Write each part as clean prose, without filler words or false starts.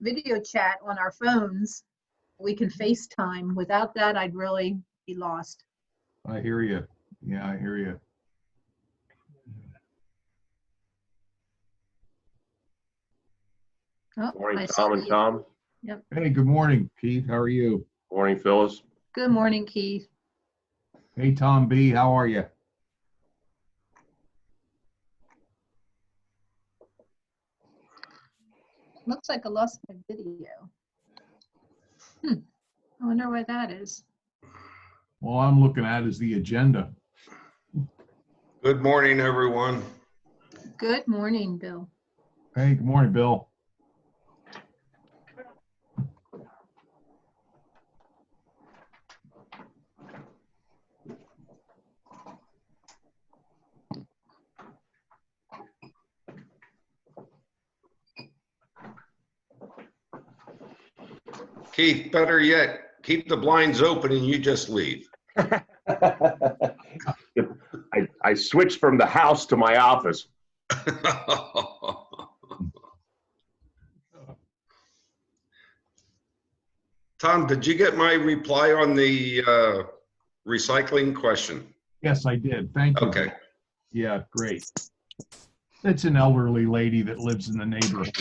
video chat on our phones. We can FaceTime. Without that, I'd really be lost. I hear you. Yeah, I hear you. Oh, Morning, Tom and Tom. Yep. Hey, good morning, Keith. How are you? Morning, Phyllis. Good morning, Keith. Hey, Tom B. How are you? Looks like I lost my video. I wonder why that is. All I'm looking at is the agenda. Good morning, everyone. Good morning, Bill. Hey, good morning, Bill. Keith, better yet, keep the blinds open and you just leave. I switched from the house to my office. Tom, did you get my reply on the recycling question? Yes, I did. Thank you. Okay. Yeah, great. It's an elderly lady that lives in the neighborhood.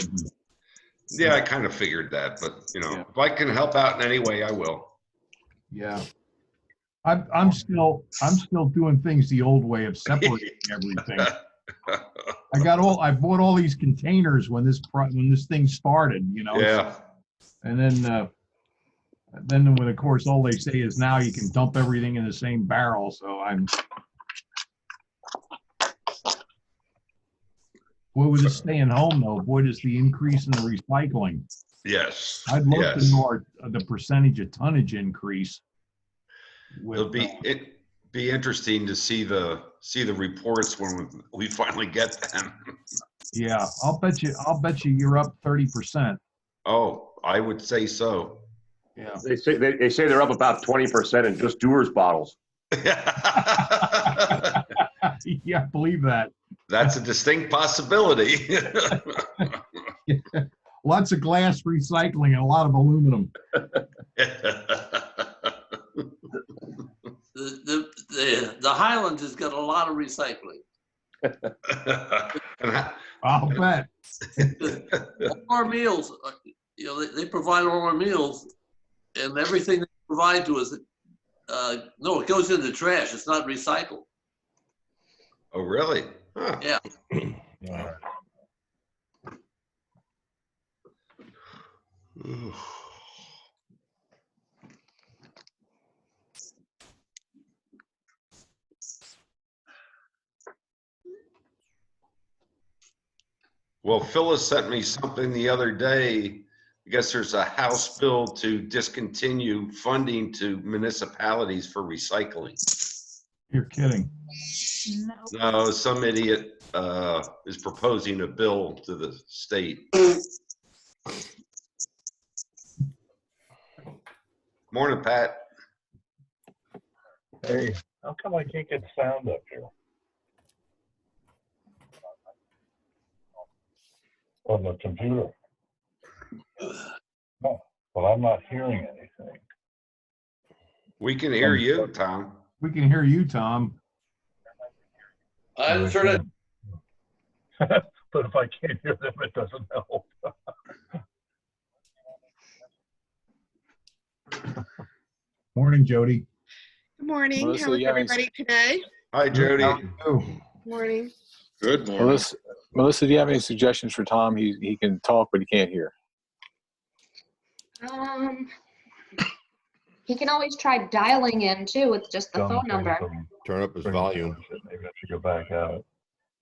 Yeah, I kind of figured that, but Yeah. if I can help out in any way, I will. Yeah. I'm still doing things the old way of separating everything. I bought all these containers when this thing started, Yeah. And then when of course all they say is now you can dump everything in the same barrel. So boy, with us staying home though, boy, does the increase in the recycling. Yes. I'd love Yes. to know the percentage of tonnage increase. It'll be interesting to see the reports when we finally get them. Yeah, I'll bet you you're up 30%. Oh, I would say so. Yeah. They say they're up about 20% in just Dewar's bottles. Yeah, believe that. That's a distinct possibility. Lots of glass recycling and a lot of aluminum. The Highlands has got a lot of recycling. I'll bet. All our meals, they provide all our meals, and everything they provide to us, no, it goes in the trash. It's not recycled. Oh, really? Huh. Yeah. Well, Phyllis sent me something the other day. I guess there's a House bill to discontinue funding to municipalities for recycling. You're kidding. No, some idiot is proposing a bill to the state. Morning, Pat. Hey, how come I can't get sound up here? On the computer. Oh, well, I'm not hearing anything. We can hear you, Tom. We can hear you, Tom. I turn it. But if I can't hear them, it doesn't help. Morning, Jody. Good morning. Melissa, How is yeah, everybody today? Hi, Jody. Morning. Good morning. Melissa, do you have any suggestions for Tom? He can talk, but he can't hear. He can always try dialing in too with just the phone number. Turn up his volume. Maybe I should go back out.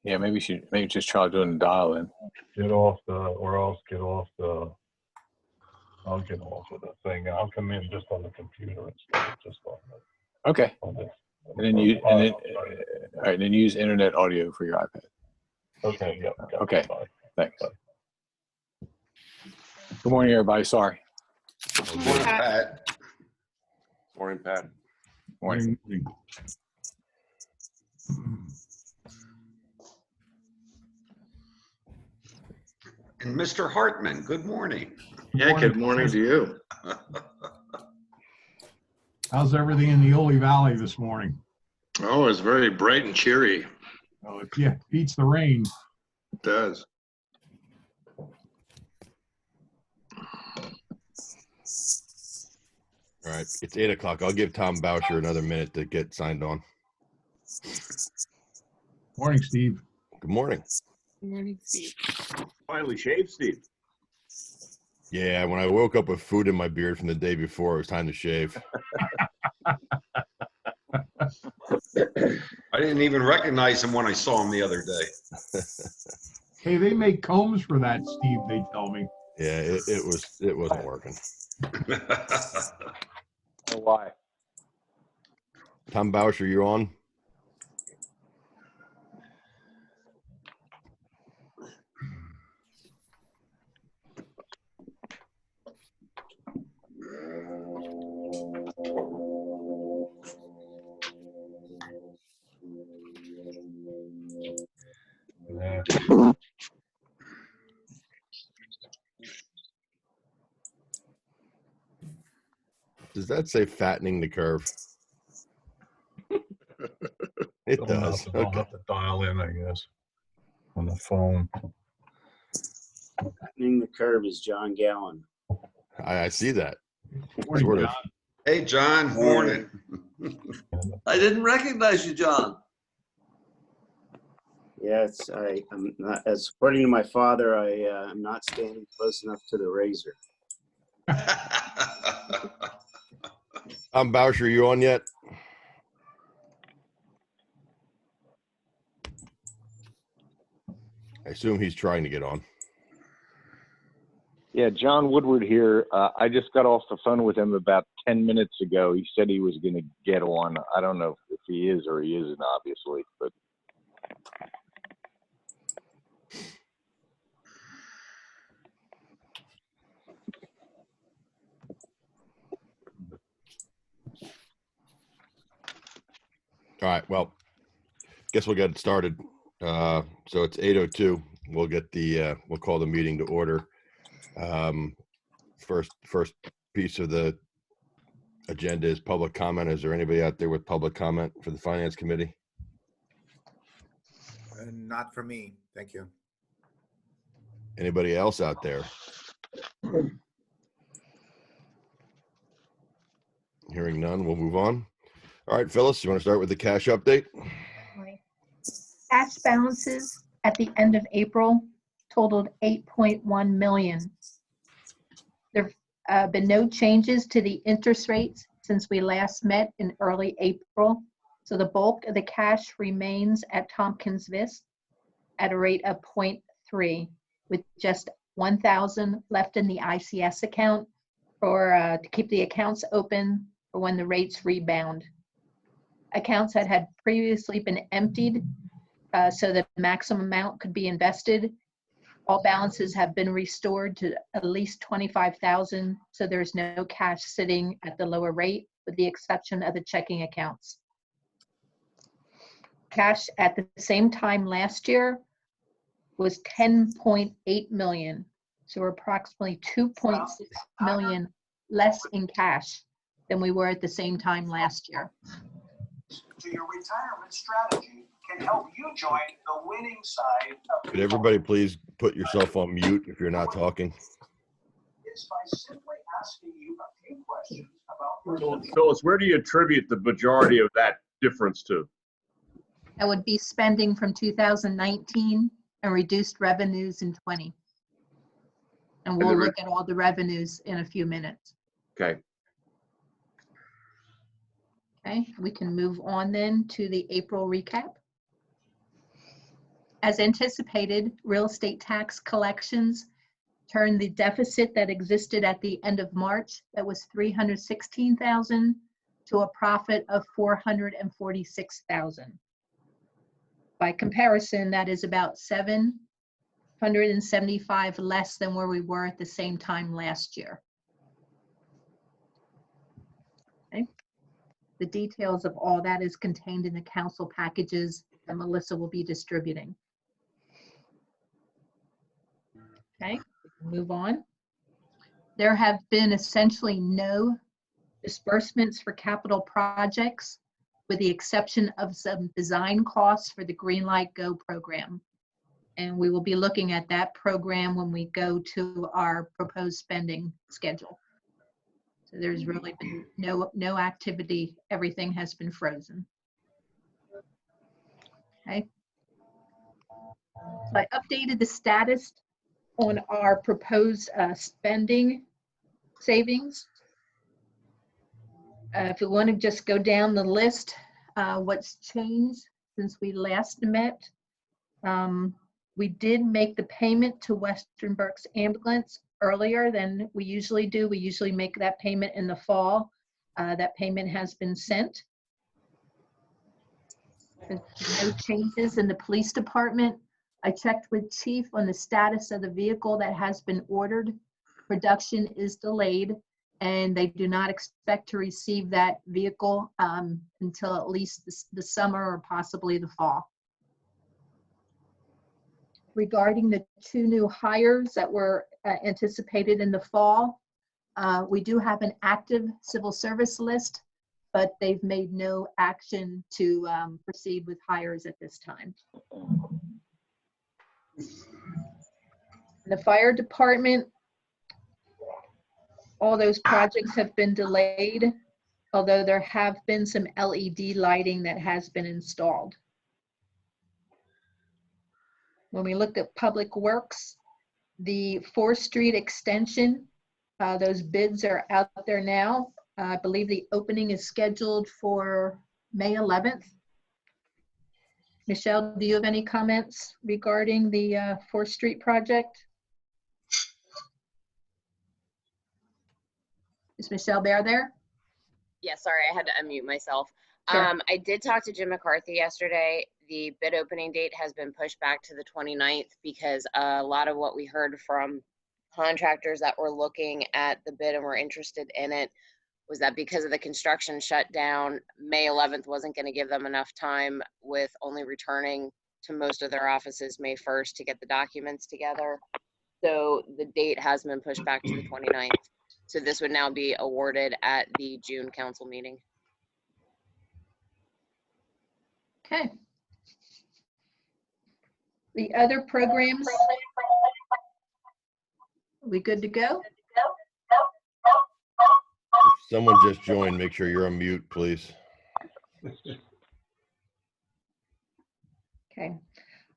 Yeah, maybe just try doing the dial in. I'll get off of the thing. I'll come in just on the computer instead of just on the. Okay. On this. And then use internet audio for your iPad. Okay. Yeah. Okay. Bye. Thanks. Bye. Good morning, everybody. Sorry. Morning, Pat. Morning, Pat. Morning. And Mr. Hartman, good morning. Yeah, good morning to you. How's everything in the Ole Valley this morning? Oh, it's very bright and cheery. Oh, yeah, beats the rain. It does. All right, it's 8 o'clock. I'll give Tom Boucher another minute to get signed on. Morning, Steve. Good morning. Good morning, Steve. Finally shaved, Steve. Yeah, when I woke up with food in my beard from the day before, it was time to shave. I didn't even recognize him when I saw him the other day. Hey, they make combs for that, Steve, they tell me. Yeah, it wasn't working. Oh, why? Tom Boucher, you on? Does that say fattening the curve? It does. I'll Okay. have to dial in, I guess, on the phone. Fattening the curve is John Gallen. I see that. Morning, Sort of. John. Hey, John, morning. I didn't recognize you, John. Yes, I'm not, as according to my father, I'm not standing close enough to the razor. Tom Boucher, you on yet? I assume he's trying to get on. Yeah, John Woodward here. I just got off the phone with him about 10 minutes ago. He said he was going to get on. I don't know if he is or he isn't, obviously, but. All right. Well, guess we'll get it started. So it's 8:02. We'll get we'll call the meeting to order. First piece of the agenda is public comment. Is there anybody out there with public comment for the Finance Committee? Not for me. Thank you. Anybody else out there? Hearing none, we'll move on. All right, Phyllis, you want to start with the cash update? Right. Cash balances at the end of April totaled 8.1 million. There have been no changes to the interest rates since we last met in early April. So the bulk of the cash remains at Tompkins Vis at a rate of 0.3, with just 1,000 left in the ICS account to keep the accounts open for when the rates rebound. Accounts that had previously been emptied so the maximum amount could be invested. All balances have been restored to at least 25,000, so there's no cash sitting at the lower rate, with the exception of the checking accounts. Cash at the same time last year was 10.8 million, so we're approximately 2.6 million less in cash than we were at the same time last year. To your retirement strategy can help you join the winning side of Could everybody please put yourself on mute if you're not talking? It's by simply asking you a few questions about Phyllis, where do you attribute the majority of that difference to? That would be spending from 2019 and reduced revenues in 20. And we'll look at all the revenues in a few minutes. Okay. Okay, we can move on then to the April recap. As anticipated, real estate tax collections turned the deficit that existed at the end of March, that was 316,000, to a profit of 446,000. By comparison, that is about 775 less than where we were at the same time last year. Okay. The details of all that is contained in the council packages that Melissa will be distributing. Okay, move on. There have been essentially no disbursements for capital projects, with the exception of some design costs for the Greenlight Go program. And we will be looking at that program when we go to our proposed spending schedule. So there's really been no activity. Everything has been frozen. Okay. So I updated the status on our proposed spending savings. If you want to just go down the list, what's changed since we last met. We did make the payment to Western Berks Ambulance earlier than we usually do. We usually make that payment in the fall. That payment has been sent. No changes in the police department. I checked with Chief on the status of the vehicle that has been ordered. Production is delayed, and they do not expect to receive that vehicle until at least the summer or possibly the fall. Regarding the 2 new hires that were anticipated in the fall, we do have an active civil service list, but they've made no action to proceed with hires at this time. The fire department, all those projects have been delayed, although there have been some LED lighting that has been installed. When we look at Public Works, the 4th Street extension, those bids are out there now. I believe the opening is scheduled for May 11th. Michelle, do you have any comments regarding the 4th Street project? Is Michelle Bear there? Yeah, sorry, I had to unmute myself. Sure. I did talk to Jim McCarthy yesterday. The bid opening date has been pushed back to the 29th because a lot of what we heard from contractors that were looking at the bid and were interested in it was that because of the construction shutdown, May 11th wasn't going to give them enough time, with only returning to most of their offices May 1st to get the documents together. So the date has been pushed back to the 29th. So this would now be awarded at the June council meeting. Okay. The other programs, are we good to go? Someone just joined. Make sure you're on mute, please. Okay.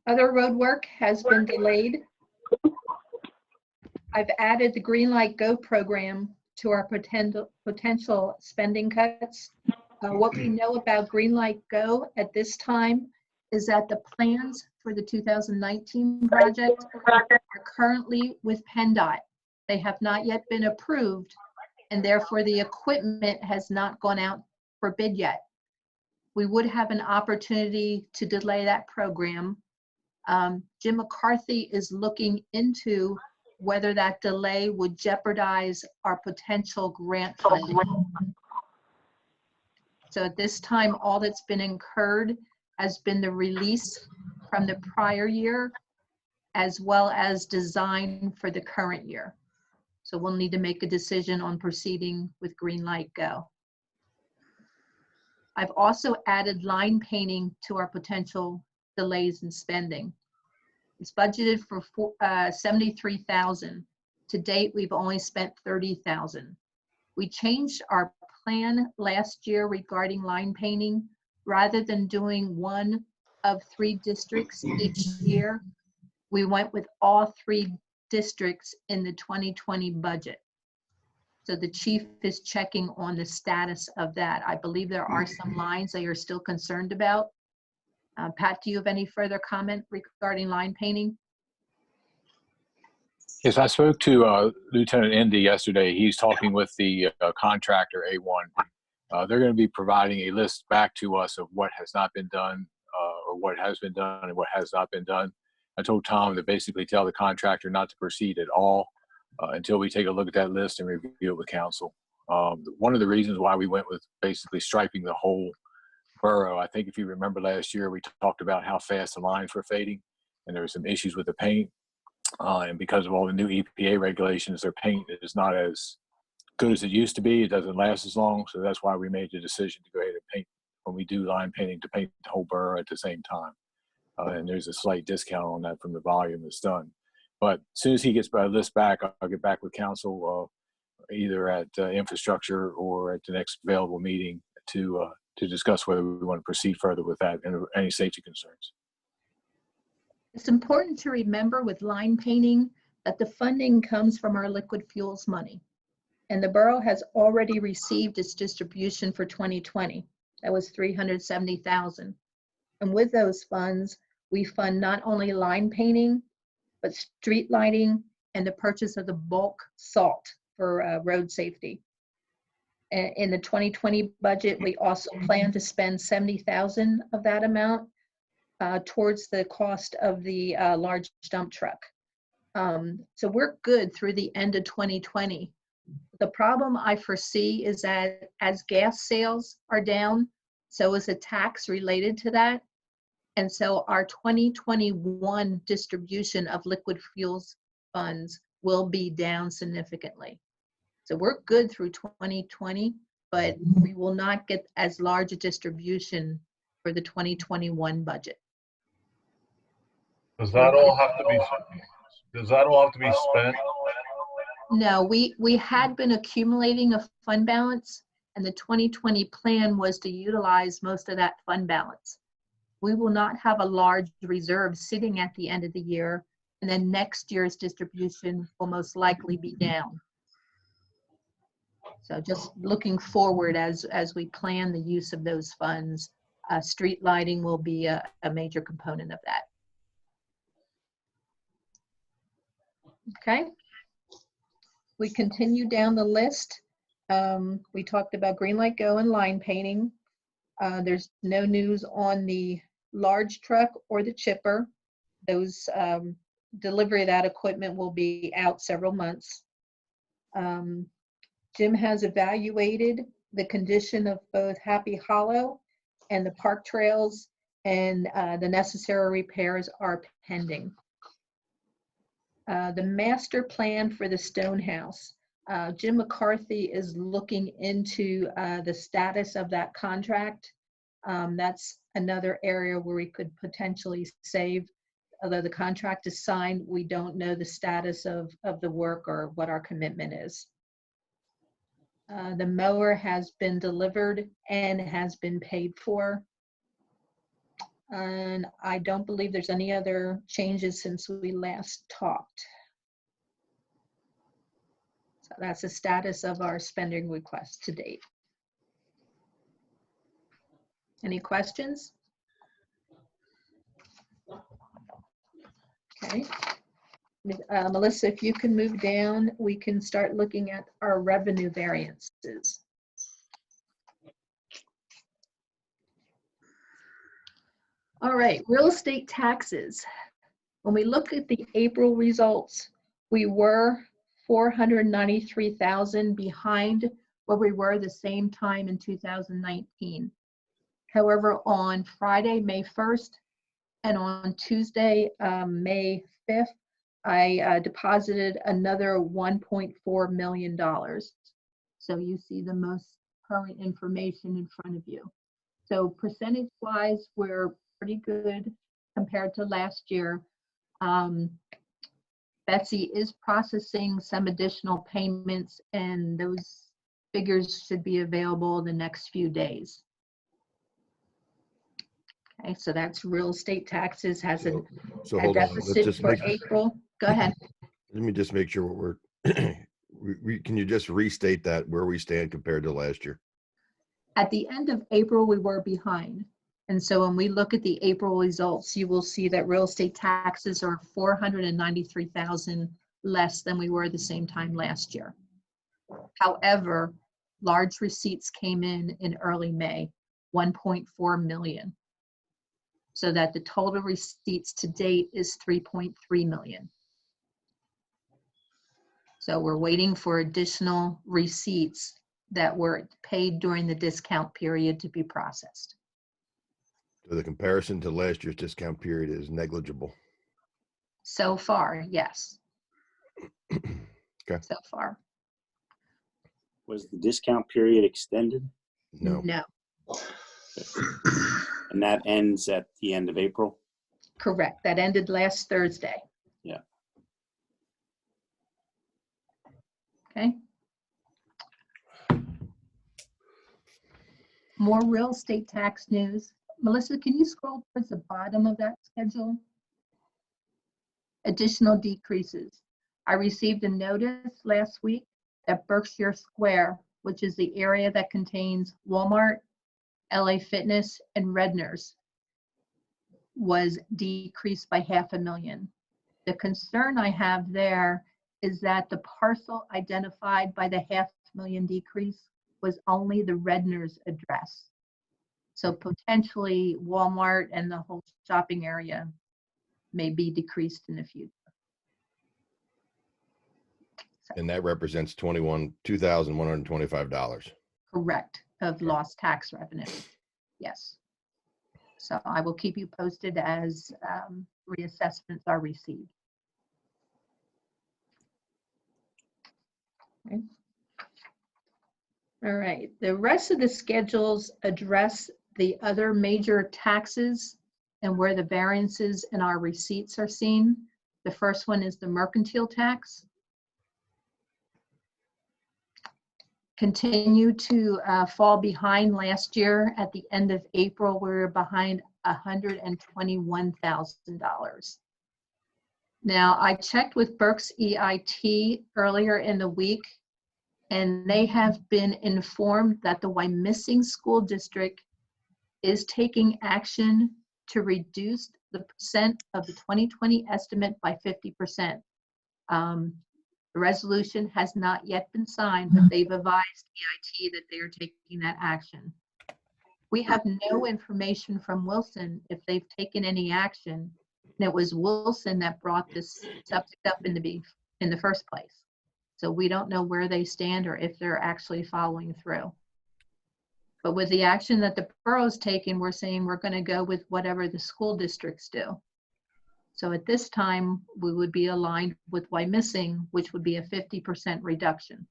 Other road work has been delayed. I've added the Greenlight Go program to our potential spending cuts. What we know about Greenlight Go at this time is that the plans for the 2019 project are currently with PennDOT. They have not yet been approved, and therefore the equipment has not gone out for bid yet. We would have an opportunity to delay that program. Jim McCarthy is looking into whether that delay would jeopardize our potential grant funding. So at this time, all that's been incurred has been the release from the prior year, as well as design for the current year. So we'll need to make a decision on proceeding with Greenlight Go. I've also added line painting to our potential delays in spending. It's budgeted for $73,000. To date, we've only spent $30,000. We changed our plan last year regarding line painting. Rather than doing one of 3 districts each year, we went with all 3 districts in the 2020 budget. So the chief is checking on the status of that. I believe there are some lines they are still concerned about. Pat, do you have any further comment regarding line painting? Yes, I spoke to Lieutenant Indy yesterday. He's talking with the contractor A1. They're going to be providing a list back to us of what has not been done, or what has been done and what has not been done. I told Tom to basically tell the contractor not to proceed at all until we take a look at that list and review it with council. One of the reasons why we went with basically striping the whole borough, I think if you remember last year, we talked about how fast the lines were fading and there were some issues with the paint. And because of all the new EPA regulations, their paint is not as good as it used to be. It doesn't last as long. So that's why we made the decision to go ahead and paint, when we do line painting, to paint the whole borough at the same time. And there's a slight discount on that from the volume that's done. But as soon as he gets my list back, I'll get back with council either at infrastructure or at the next available meeting to discuss whether we want to proceed further with that and any safety concerns. It's important to remember with line painting that the funding comes from our liquid fuels money. And the borough has already received its distribution for 2020. That was $370,000. And with those funds, we fund not only line painting, but street lighting and the purchase of the bulk salt for road safety. In the 2020 budget, we also plan to spend $70,000 of that amount towards the cost of the large dump truck. So we're good through the end of 2020. The problem I foresee is that as gas sales are down, so is a tax related to that. And so our 2021 distribution of liquid fuels funds will be down significantly. So we're good through 2020, but we will not get as large a distribution for the 2021 budget. Does that all have to be spent? No, we had been accumulating a fund balance, and the 2020 plan was to utilize most of that fund balance. We will not have a large reserve sitting at the end of the year, and then next year's distribution will most likely be down. So just looking forward as we plan the use of those funds, street lighting will be a major component of that. Okay. We continue down the list. We talked about green light go and line painting. There's no news on the large truck or the chipper. Those delivery of that equipment will be out several months. Jim has evaluated the condition of both Happy Hollow and the park trails, and the necessary repairs are pending. The master plan for the Stone House. Jim McCarthy is looking into the status of that contract. That's another area where we could potentially save. Although the contract is signed, we don't know the status of the work or what our commitment is. The mower has been delivered and has been paid for. And I don't believe there's any other changes since we last talked. So that's the status of our spending request to date. Any questions? Okay. Melissa, if you can move down, we can start looking at our revenue variances. All right, real estate taxes. When we look at the April results, we were $493,000 behind where we were the same time in 2019. However, on Friday, May 1st, and on Tuesday, May 5th, I deposited another $1.4 million. So you see the most current information in front of you. So percentage-wise, we're pretty good compared to last year. Betsy is processing some additional payments, and those figures should be available the next few days. Okay, so that's real estate taxes has a hold on. Let's deficit just for April. Go ahead. Let me just make sure what we're, can you just restate that where we stand compared to last year? At the end of April, we were behind. And so when we look at the April results, you will see that real estate taxes are $493,000 less than we were the same time last year. However, large receipts came in early May, 1.4 million. So that the total receipts to date is 3.3 million. So we're waiting for additional receipts that were paid during the discount period to be processed. So the comparison to last year's discount period is negligible. So far, yes. Okay. So far, Was the discount period extended? No. no. And that ends at the end of April? Correct. That ended last Thursday. Yeah. Okay. More real estate tax news. Melissa, can you scroll towards the bottom of that schedule? Additional decreases. I received a notice last week that Berkshire Square, which is the area that contains Walmart, LA Fitness, and Redner's, was decreased by $500,000. The concern I have there is that the parcel identified by the $500,000 decrease was only the Redner's address. So potentially Walmart and the whole shopping area may be decreased in the future. And that represents $2,125. Correct, of lost tax revenue. Yes. So I will keep you posted as reassessments are received. Okay. All right, the rest of the schedules address the other major taxes and where the variances in our receipts are seen. The first one is the mercantile tax. Continue to fall behind last year. At the end of April, we were behind $121,000. Now, I checked with Berks EIT earlier in the week, and they have been informed that the Wyomissing School District is taking action to reduce the percent of the 2020 estimate by 50%. The resolution has not yet been signed, but they've advised EIT that they are taking that action. We have no information from Wilson if they've taken any action, and it was Wilson that brought this subject up in the first place. So we don't know where they stand or if they're actually following through. But with the action that the borough's taken, we're saying we're going to go with whatever the school districts do. So at this time, we would be aligned with Wyomissing, which would be a 50% reduction.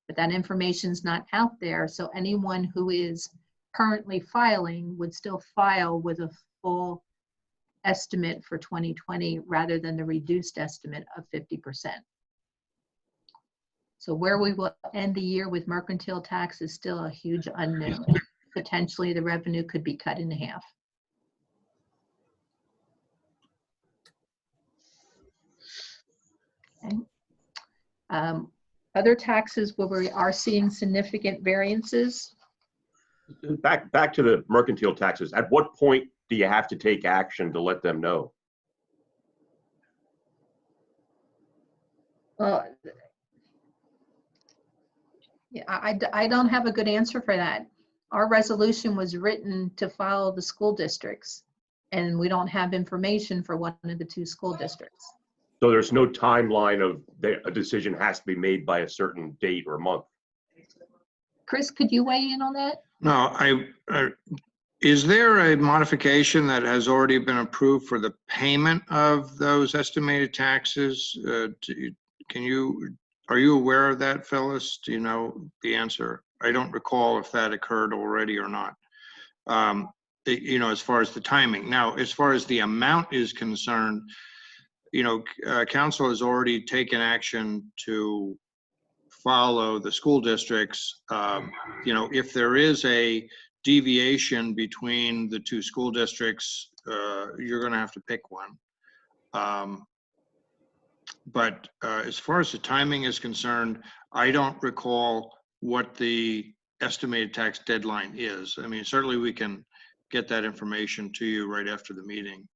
But that information's not out there, so anyone who is currently filing would still file with a full estimate for 2020 rather than the reduced estimate of 50%. So where we will end the year with mercantile tax is still a huge unknown. Potentially the revenue could be cut in half. Okay. Other taxes where we are seeing significant variances. Back to the mercantile taxes. At what point do you have to take action to let them know? Well, yeah, I don't have a good answer for that. Our resolution was written to follow the school districts, and we don't have information for one of the two school districts. So there's no timeline of a decision has to be made by a certain date or month. Chris, could you weigh in on that? No, is there a modification that has already been approved for the payment of those estimated taxes? Are you aware of that, Phyllis? Do you know the answer? I don't recall if that occurred already or not. As far as the timing. Now, as far as the amount is concerned, council has already taken action to follow the school districts. If there is a deviation between the two school districts, you're going to have to pick one. But as far as the timing is concerned, I don't recall what the estimated tax deadline is. I mean, certainly we can get that information to you right after the meeting.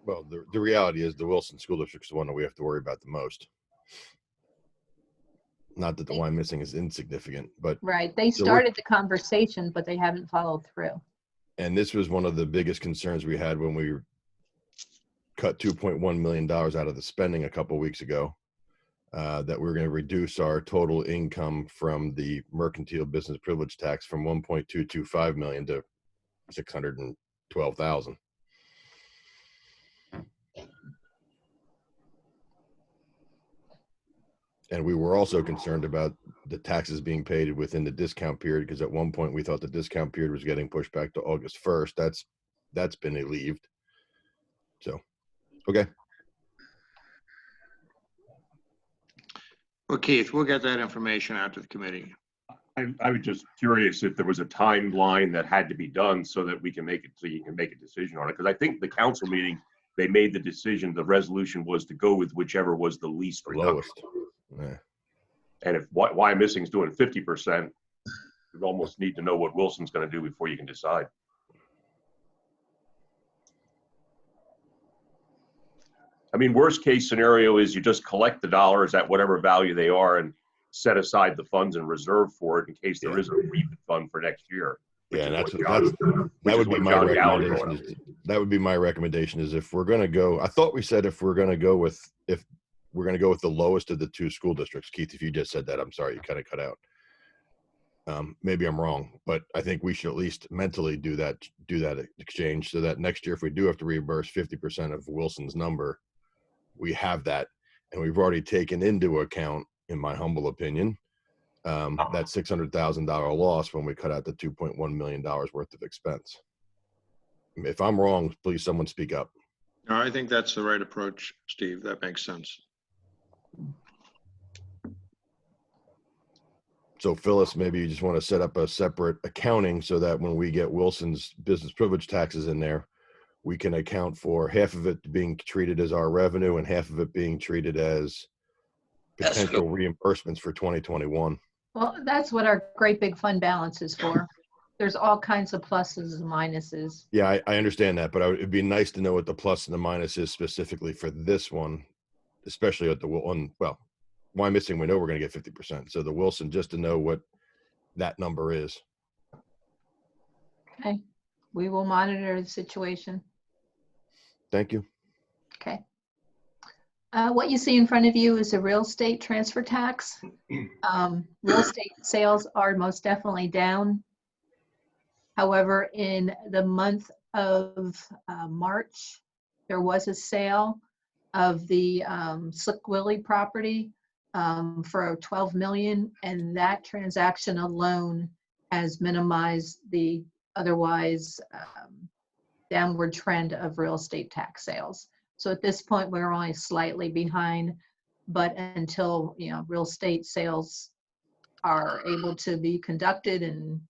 Well, the reality is the Wilson School District is the one that we have to worry about the most. Not that the Wyomissing is insignificant, but right. They started the conversation, but they haven't followed through. And this was one of the biggest concerns we had when we cut $2.1 million out of the spending a couple of weeks ago, that we were going to reduce our total income from the mercantile business privilege tax from $1.225 million to $612,000. And we were also concerned about the taxes being paid within the discount period, because at one point we thought the discount period was getting pushed back to August 1st. That's been relieved. So, okay. Well, Keith, we'll get that information out to the committee. I was just curious if there was a timeline that had to be done so that we can make it, so you can make a decision on it. Because I think the council meeting, they made the decision, the resolution was to go with whichever was the least reduction. Lowest. Yeah. And if Wyomissing's doing 50%, you almost need to know what Wilson's going to do before you can decide. I mean, worst case scenario is you just collect the dollars at whatever value they are and set aside the funds and reserve for it in case there is a refund fund for next year. Yeah, and that would be my recommendation. That would be my recommendation is if we're going to go, I thought we said if we're going to go with the lowest of the two school districts. Keith, if you just said that, I'm sorry, you kind of cut out. Maybe I'm wrong, but I think we should at least mentally do that exchange so that next year, if we do have to reimburse 50% of Wilson's number, we have that. And we've already taken into account, in my humble opinion, that $600,000 loss when we cut out the $2.1 million worth of expense. If I'm wrong, please someone speak up. No, I think that's the right approach, Steve. That makes sense. So Phyllis, maybe you just want to set up a separate accounting so that when we get Wilson's business privilege taxes in there, we can account for half of it being treated as our revenue and half of it being treated as potential reimbursements for 2021. Well, that's what our great big fund balance is for. There's all kinds of pluses and minuses. Yeah, I understand that, but it'd be nice to know what the plus and the minus is specifically for this one, especially at the one. Well, Wyomissing, we know we're going to get 50%. So the Wilson, just to know what that number is. Okay, we will monitor the situation. Thank you. Okay. What you see in front of you is a real estate transfer tax. Real estate sales are most definitely down. However, in the month of March, there was a sale of the Slick Willie property for $12 million, and that transaction alone has minimized the otherwise downward trend of real estate tax sales. So at this point, we're only slightly behind, but until real estate sales are able to be conducted and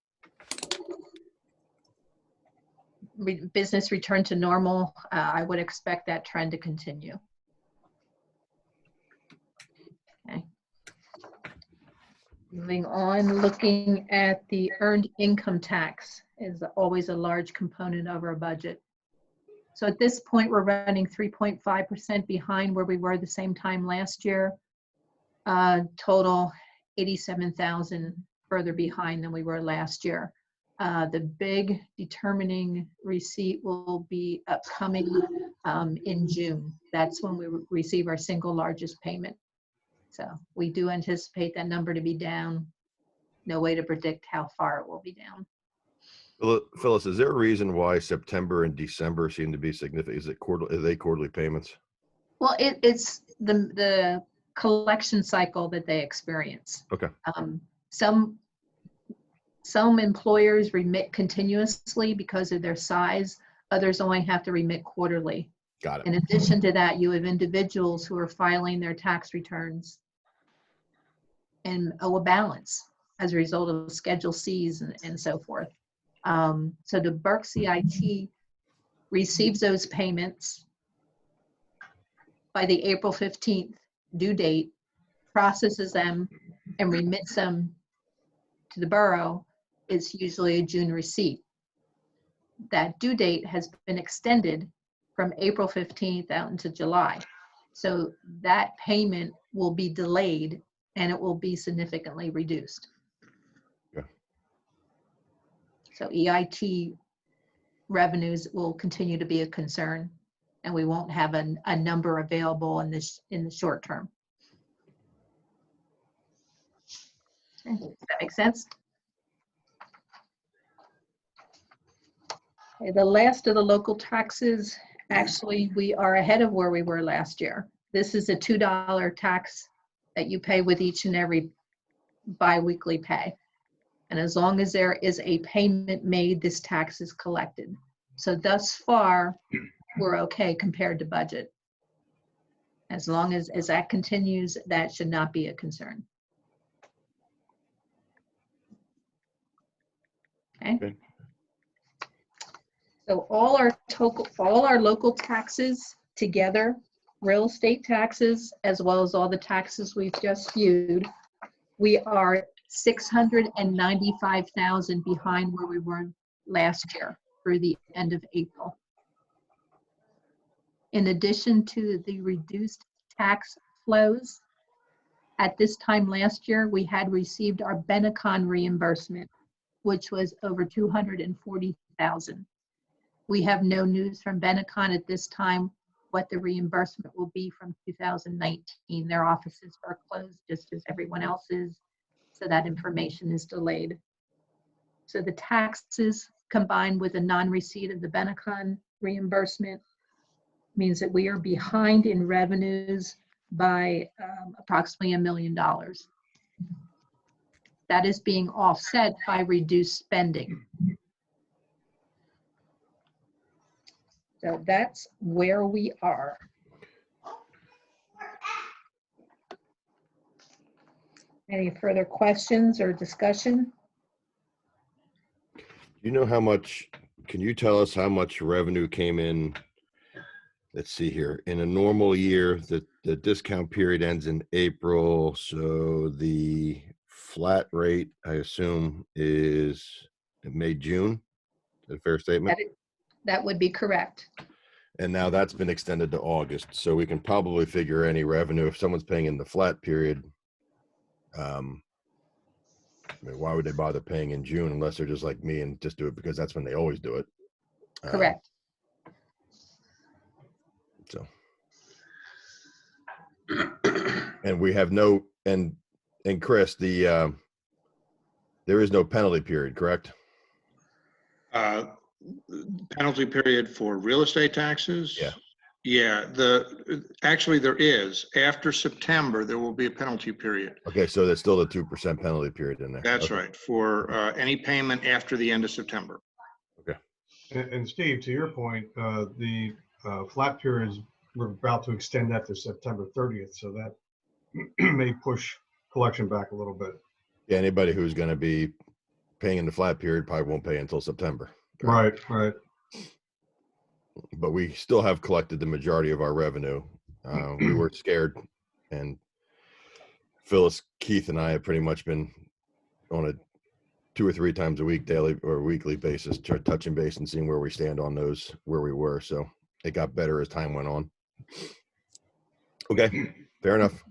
business return to normal, I would expect that trend to continue. Okay. Moving on, looking at the earned income tax is always a large component of our budget. So at this point, we're running 3.5% behind where we were the same time last year. Total 87,000 further behind than we were last year. The big determining receipt will be upcoming in June. That's when we receive our single largest payment. So we do anticipate that number to be down. No way to predict how far it will be down. Phyllis, is there a reason why September and December seem to be significant? Is it quarterly? Are they quarterly payments? Well, it's the collection cycle that they experience. Okay. Some employers remit continuously because of their size. Others only have to remit quarterly. Got it. In addition to that, you have individuals who are filing their tax returns and owe a balance as a result of Schedule Cs and so forth. So the Burke CIT receives those payments by the April 15th due date, processes them, and remits them to the borough. It's usually a June receipt. That due date has been extended from April 15th out into July. So that payment will be delayed and it will be significantly reduced. Yeah. So EIT revenues will continue to be a concern, and we won't have a number available in the short term. Okay, does that make sense? Okay, the last of the local taxes, actually, we are ahead of where we were last year. This is a $2 tax that you pay with each and every biweekly pay. And as long as there is a payment made, this tax is collected. So thus far, we're okay compared to budget. As long as that continues, that should not be a concern. Okay. So all our local taxes together, real estate taxes, as well as all the taxes we've just viewed, we are 695,000 behind where we were last year through the end of April. In addition to the reduced tax flows, at this time last year, we had received our Benecon reimbursement, which was over 240,000. We have no news from Benecon at this time what the reimbursement will be from 2019. Their offices are closed just as everyone else's, so that information is delayed. So the taxes combined with a non-receipt of the Benecon reimbursement means that we are behind in revenues by approximately $1 million. That is being offset by reduced spending. So that's where we are. Any further questions or discussion? You know how much, can you tell us how much revenue came in? Let's see here. In a normal year, the discount period ends in April. So the flat rate, I assume, is May, June. Is that a fair statement? That would be correct. And now that's been extended to August. So we can probably figure any revenue if someone's paying in the flat period. I mean, why would they bother paying in June unless they're just like me and just do it because that's when they always do it? Correct. So, and we have no, and Chris, there is no penalty period, correct? Penalty period for real estate taxes? Yeah. Yeah, actually there is. After September, there will be a penalty period. Okay, so there's still the 2% penalty period in there. That's Okay. right, for any payment after the end of September. Okay. And Steve, to your point, the flat periods, we're about to extend that to September 30th, so that may push collection back a little bit. Yeah, anybody who's going to be paying in the flat period probably won't pay until September. Right, right. But we still have collected the majority of our revenue. We were scared, and Phyllis, Keith, and I have pretty much been on a 2 or 3 times a week, daily or weekly basis, touching base and seeing where we stand on those, where we were. So it got better as time went on. Okay, fair enough.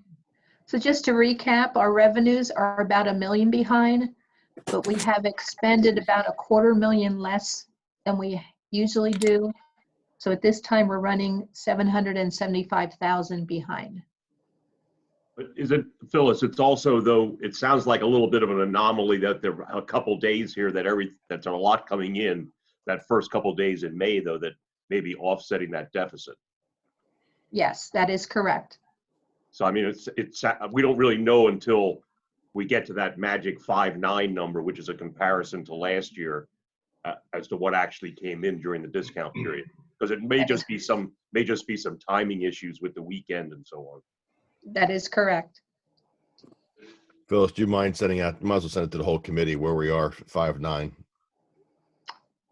So just to recap, our revenues are about $1 million behind, but we have expended about $250,000 less than we usually do. So at this time, we're running $775,000 behind. But is it, Phyllis, it's also, though, it sounds like a little bit of an anomaly that there are a couple days here that's a lot coming in that first couple days in May, though, that may be offsetting that deficit. Yes, that is correct. So, I mean, we don't really know until we get to that magic 5.9 number, which is a comparison to last year, as to what actually came in during the discount period. Because it may just be some timing issues with the weekend and so on. That is correct. Phyllis, do you mind sending out, might as well send it to the whole committee where we are, 5.9.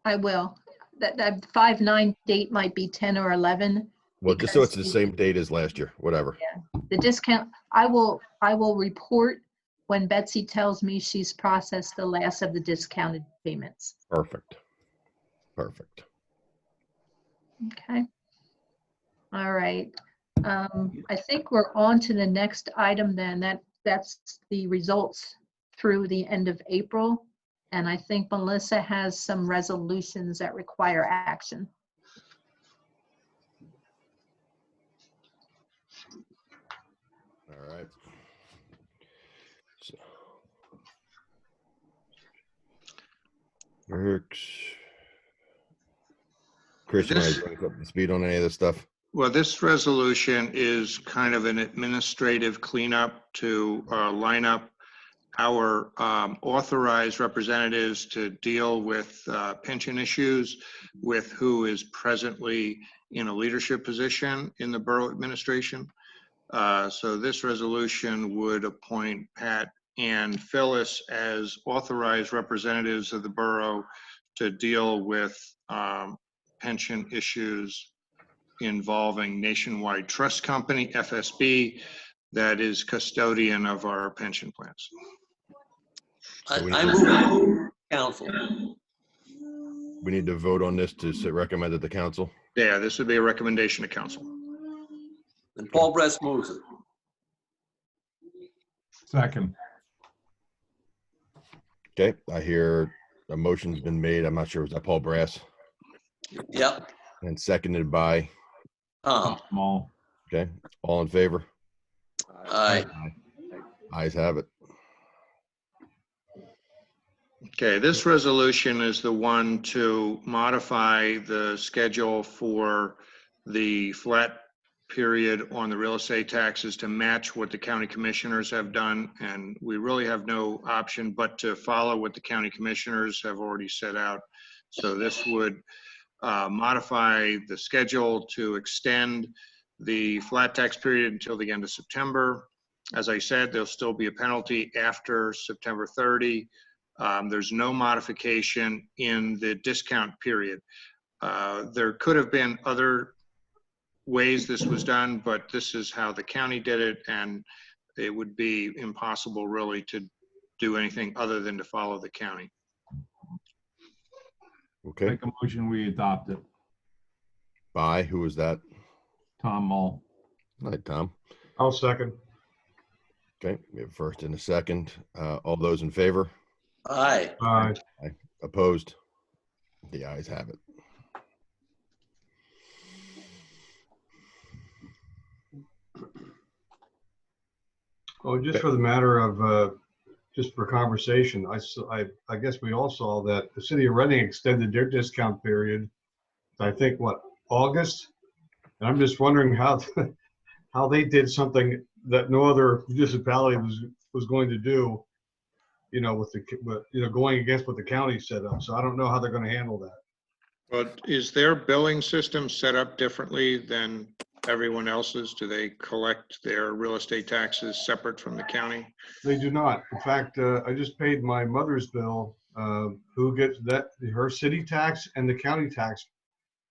I will. That 5.9 date might be 10 or 11. Well, just so it's the same date as last year, whatever. Yeah, the discount, I will report when Betsy tells me she's processed the last of the discounted payments. Perfect. Perfect. Okay. All right. I think we're on to the next item then. That's the results through the end of April. And I think Melissa has some resolutions that require action. All right. So, works. Chris, you want to bring up the speed on any of this stuff? Well, this resolution is kind of an administrative cleanup to line up our authorized representatives to deal with pension issues with who is presently in a leadership position in the borough administration. So this resolution would appoint Pat and Phyllis as authorized representatives of the borough to deal with pension issues involving Nationwide Trust Company, FSB, that is custodian of our pension plans. I move council. We need to vote on this to recommend it to council. Yeah, this would be a recommendation to council. And Paul Bress moves it. Second. Okay, I hear a motion's been made. I'm not sure, was that Paul Brass? Yep. And seconded by? Small. Okay, all in favor? Aye. Ayes have it. Okay, this resolution is the one to modify the schedule for the flat period on the real estate taxes to match what the county commissioners have done. And we really have no option but to follow what the county commissioners have already set out. So this would modify the schedule to extend the flat tax period until the end of September. As I said, there'll still be a penalty after September 30. There's no modification in the discount period. There could have been other ways this was done, but this is how the county did it, and it would be impossible really to do anything other than to follow the county. Okay. Make a motion, we adopt it. By, who was that? Tom Mull. All right, Tom. I'll second. Okay, we have a first and a second. All those in favor? Aye. Aye. Aye. Opposed? The ayes have it. Oh, just for the matter of, just for conversation, I guess we all saw that the city of Reading extended their discount period, I think, what, August? And I'm just wondering how, how they did something that no other municipality was going to do, you know, going against what the county set up. So I don't know how they're going to handle that. But is their billing system set up differently than everyone else's? Do they collect their real estate taxes separate from the county? They do not. In fact, I just paid my mother's bill, who gets that, her city tax and the county tax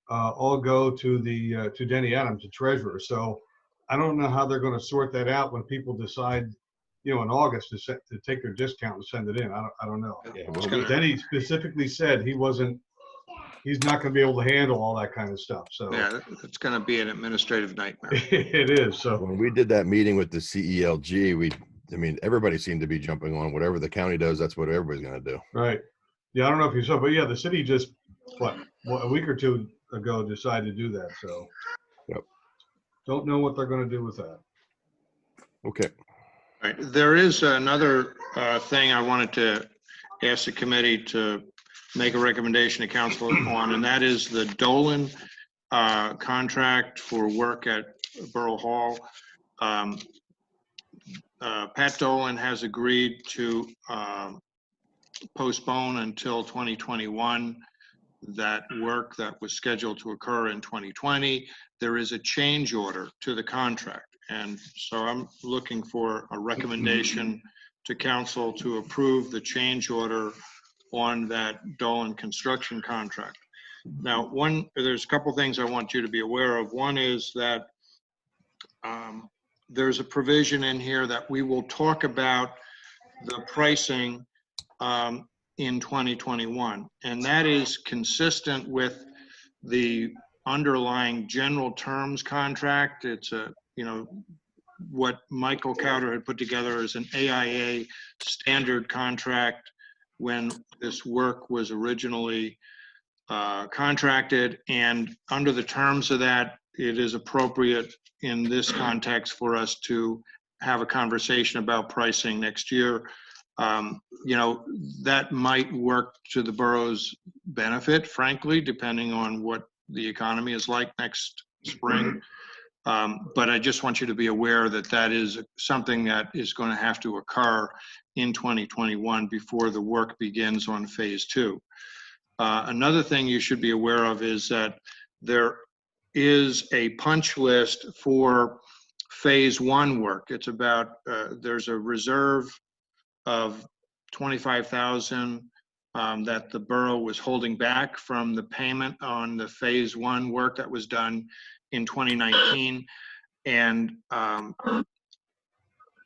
all go to Denny Adams, the treasurer. So I don't know how they're going to sort that out when people decide, you know, in August to take their discount and send it in. I don't know. Yeah, Denny specifically said he's not going to be able to handle all that kind of stuff. So Yeah, it's going to be an administrative nightmare. it is. So when we did that meeting with the CELG, I mean, everybody seemed to be jumping on whatever the county does. That's what everybody's going to do. right. Yeah, I don't know if you saw, but yeah, the city just a week or two ago decided to do that. So Yep. Don't know what they're going to do with that. Okay. All right. There is another thing I wanted to ask the committee to make a recommendation to council on, and that is the Dolan contract for work at Borough Hall. Pat Dolan has agreed to postpone until 2021 that work that was scheduled to occur in 2020. There is a change order to the contract. And so I'm looking for a recommendation to council to approve the change order on that Dolan construction contract. Now, there's a couple things I want you to be aware of. One is that there's a provision in here that we will talk about the pricing in 2021. And that is consistent with the underlying general terms contract. It's what Michael Cowder had put together as an AIA standard contract when this work was originally contracted. And under the terms of that, it is appropriate in this context for us to have a conversation about pricing next year. That might work to the borough's benefit, frankly, depending on what the economy is like next spring. But I just want you to be aware that that is something that is going to have to occur in 2021 before the work begins on phase 2. Another thing you should be aware of is that there is a punch list for phase 1 work. It's about, there's a reserve of 25,000 that the borough was holding back from the payment on the phase 1 work that was done in 2019. And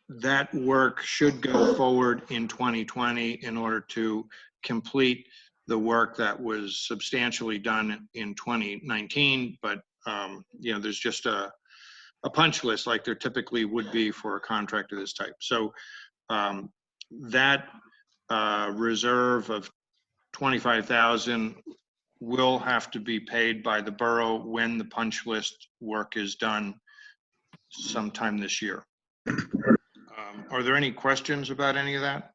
that work should go forward in 2020 in order to complete the work that was substantially done in 2019. But, you know, there's just a punch list like there typically would be for a contract of this type. So that reserve of 25,000 will have to be paid by the borough when the punch list work is done sometime this year. Are there any questions about any of that?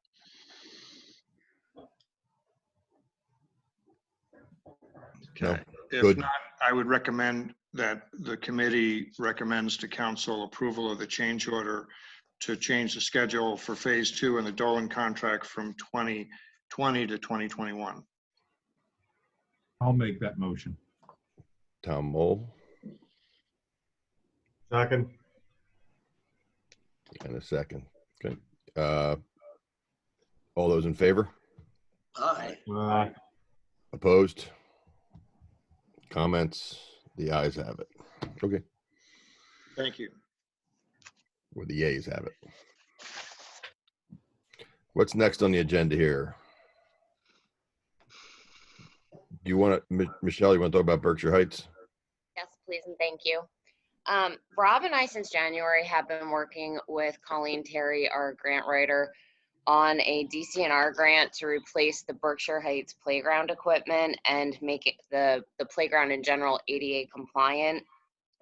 Okay. If Good. not, I would recommend that the committee recommends to council approval of the change order to change the schedule for phase 2 in the Dolan contract from 2020 to 2021. I'll make that motion. Tom Mole, Second. and a second. Okay. All those in favor? Aye. Opposed? Comments? The ayes have it. Okay. Thank you. Or the yeas have it. What's next on the agenda here? Do you want to, Michelle, you want to talk about Berkshire Heights? Yes, please, and thank you. Rob and I, since January, have been working with Colleen Terry, our grant writer, on a DCNR grant to replace the Berkshire Heights playground equipment and make it the playground in general ADA compliant.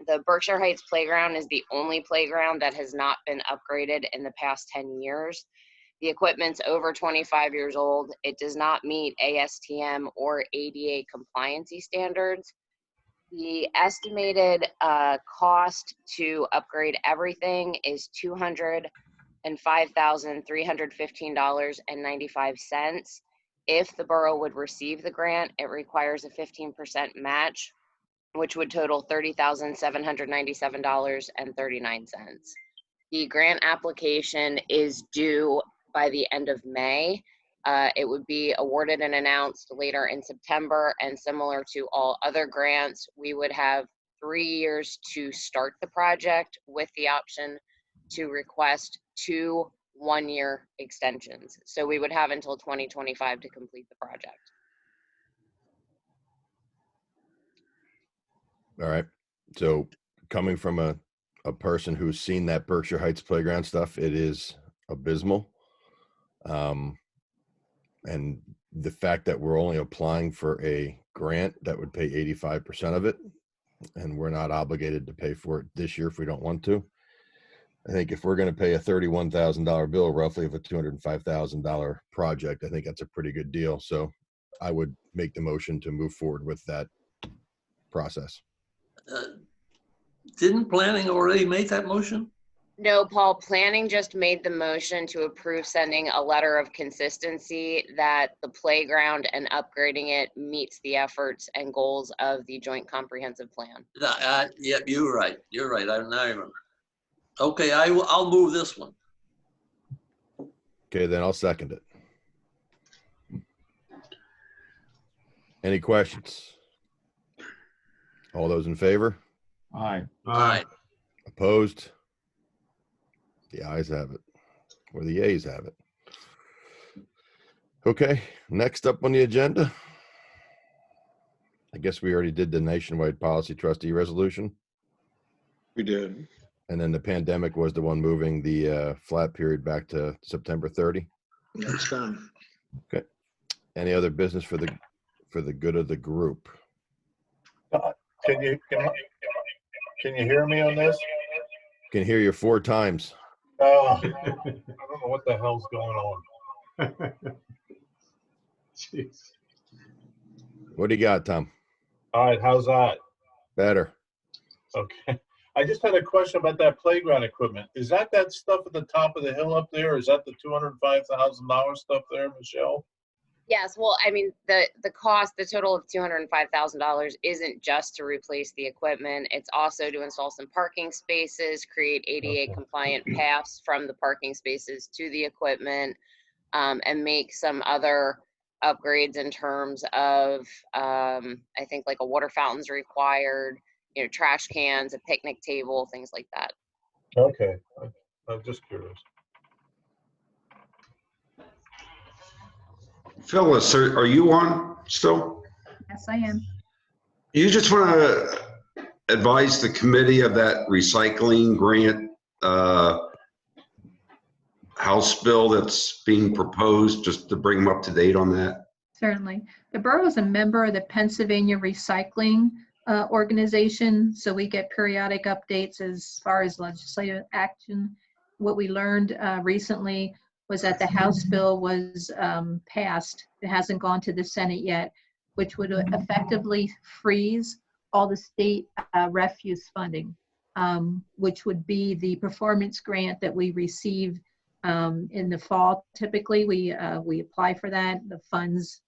The Berkshire Heights playground is the only playground that has not been upgraded in the past 10 years. The equipment's over 25 years old. It does not meet ASTM or ADA compliancy standards. The estimated cost to upgrade everything is $205,315.95. If the borough would receive the grant, it requires a 15% match, which would total $30,797.39. The grant application is due by the end of May. It would be awarded and announced later in September, and similar to all other grants, we would have 3 years to start the project with the option to request 2 one-year extensions. So we would have until 2025 to complete the project. All right. So coming from a person who's seen that Berkshire Heights playground stuff, it is abysmal. And the fact that we're only applying for a grant that would pay 85% of it, and we're not obligated to pay for it this year if we don't want to. I think if we're going to pay a $31,000 bill roughly of a $205,000 project, I think that's a pretty good deal. So I would make the motion to move forward with that process. Didn't planning already make that motion? No, Paul, planning just made the motion to approve sending a letter of consistency that the playground and upgrading it meets the efforts and goals of the joint comprehensive plan. Yeah, you're right. You're right. I remember. Okay, I'll move this one. Okay, then I'll second it. Any questions? All those in favor? Aye. Aye. Opposed? The ayes have it, or the yeas have it. Okay, next up on the agenda. I guess we already did the nationwide policy trustee resolution. We did. And then the pandemic was the one moving the flat period back to September 30. That's done. Okay. Any other business for the good of the group? Can you hear me on this? Can hear you 4 times. I don't know what the hell's going on. Jeez. What do you got, Tom? All right, how's that? Better. Okay. I just had a question about that playground equipment. Is that stuff at the top of the hill up there? Is that the $205,000 stuff there, Michelle? Yes, well, I mean, the cost, the total of $205,000 isn't just to replace the equipment. It's also to install some parking spaces, create ADA compliant paths from the parking spaces to the equipment, and make some other upgrades in terms of, I think like a water fountain's required, trash cans, a picnic table, things like that. Okay, I'm just curious. Phyllis, are you on still? Yes, I am. You just want to advise the committee of that recycling grant House bill that's being proposed, just to bring them up to date on that? Certainly. The borough is a member of the Pennsylvania Recycling Organization, so we get periodic updates as far as legislative action. What we learned recently was that the House bill was passed. It hasn't gone to the Senate yet, which would effectively freeze all the state refuse funding, which would be the performance grant that we receive in the fall. Typically, we apply for that. The funds,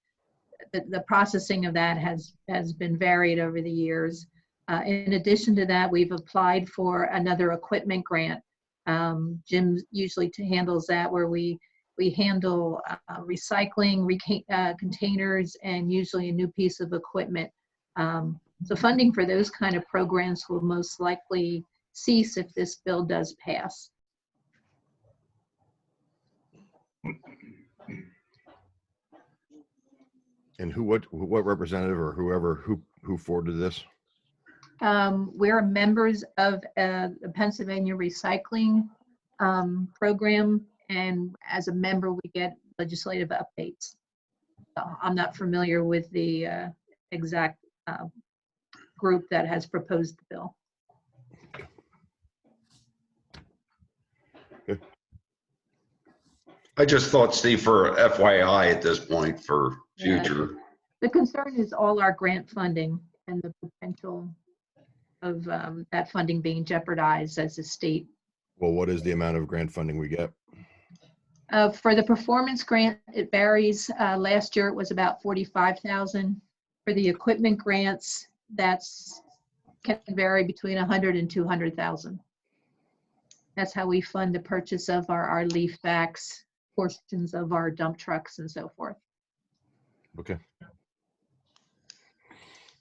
the processing of that has been varied over the years. In addition to that, we've applied for another equipment grant. Jim usually handles that, where we handle recycling, containers, and usually a new piece of equipment. So funding for those kind of programs will most likely cease if this bill does pass. And what representative or who forwarded this? We're members of the Pennsylvania Recycling program, and as a member, we get legislative updates. I'm not familiar with the exact group that has proposed the bill. Good. I just thought, Steve, for FYI at this point for future. Yeah. The concern is all our grant funding and the potential of that funding being jeopardized as a state. Well, what is the amount of grant funding we get? For the performance grant, it varies. Last year it was about $45,000. For the equipment grants, can vary between $100,000 and $200,000. That's how we fund the purchase of our leaf backs, portions of our dump trucks, and so forth. Okay.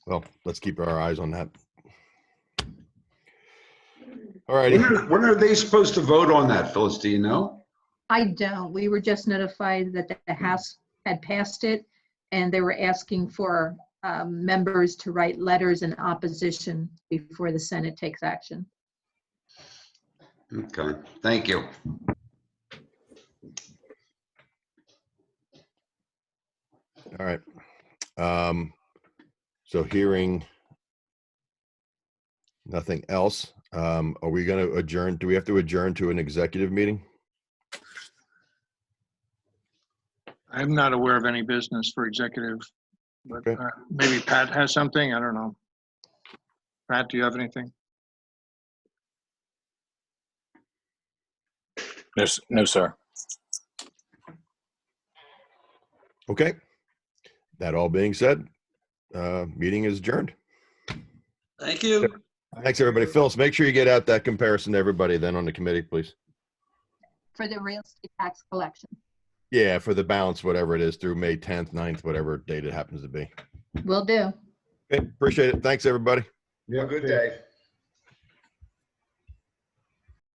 Well, let's keep our eyes on that. All righty. When are they supposed to vote on that, Phyllis? Do you know? I don't. We were just notified that the House had passed it, and they were asking for members to write letters in opposition before the Senate takes action. Okay, thank you. All right. So hearing nothing else, are we going to adjourn? Do we have to adjourn to an executive meeting? I'm not aware of any business for executive, but maybe Pat has something. I don't know. Pat, do you have anything? No, sir. Okay. That all being said, meeting is adjourned. Thank you. Thanks, everybody. Phyllis, make sure you get out that comparison to everybody then on the committee, please. For the real estate tax collection. Yeah, for the balance, whatever it is, through May 10th, 9th, whatever date it happens to be. Will do. Okay, appreciate it. Thanks, everybody. Have a good day.